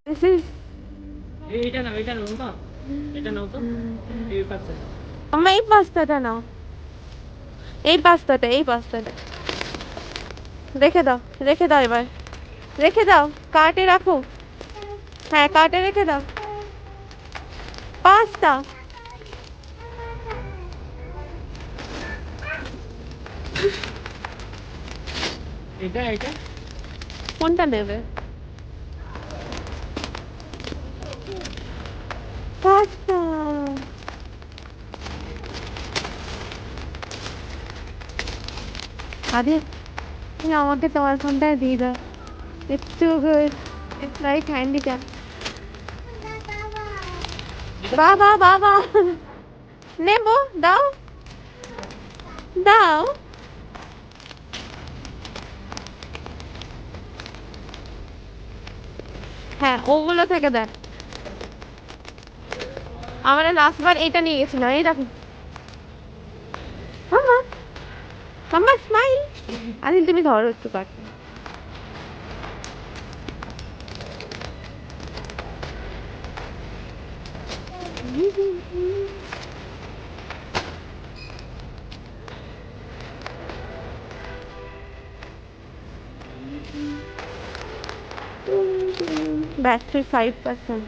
This is এটা নাও এটা নাও তো এটা নাও তো এই পাশে আমার এই পাস্তাটা নাও, এই পাস্তাটা, এই পাস্তাটা রেখে দাও, রেখে দাও, এবার রেখে দাও, কার্টে রাখো। হ্যাঁ, কার্টে রেখে দাও পাস্তা। এটা এটা কোনটা নেবে? পাস্তা। আরে তুমি আমাকে তোমার ফোনটা দিয়ে দাও। It's too good. It's like handicap. বাবা বাবা নেবো, দাও দাও। হ্যাঁ, ওগুলো থেকে দেখ। আমরা লাস্ট বার এটা নিয়ে গেছিলাম, এই দেখো। মামা, মামা স্মাইল। আদিল তুমি ধরো একটু কাট। ব্যাটারি 5%।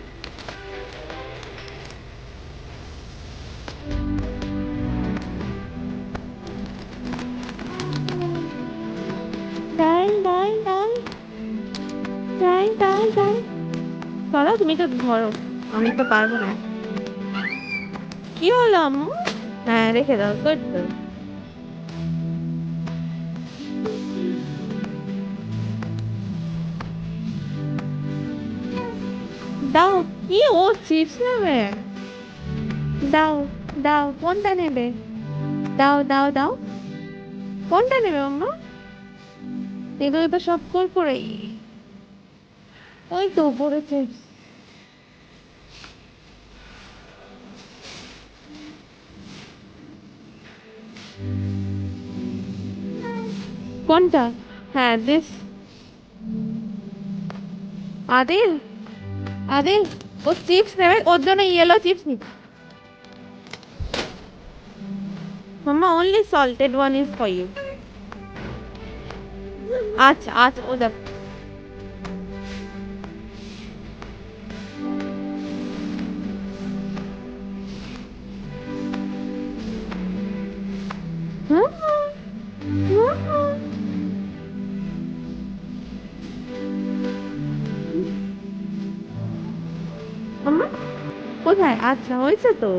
ডাল ডাল ডাল ডাল ডাল ডাল। চলো তুমি তো ধরো, আমি তো পারবো না। কি হলো আম্মু? হ্যাঁ, রেখে দাও, গুড গুড। দাও। কি ও চিপস নেবে? দাও দাও, কোনটা নেবে? দাও দাও দাও, কোনটা নেবে আম্মু? এগুলো তো সব করে ওই তো উপরে চিপস। কোনটা? হ্যাঁ, দিস। আদিল, আদিল, ও চিপস নেবে, ওর জন্য ইয়েলো চিপস নিচ্ছে। মাম্মা, only salted one is for you. আচ্ছা আচ্ছা, ও দেখ। মাম্মা কোথায়? আচ্ছা, হয়েছে তো।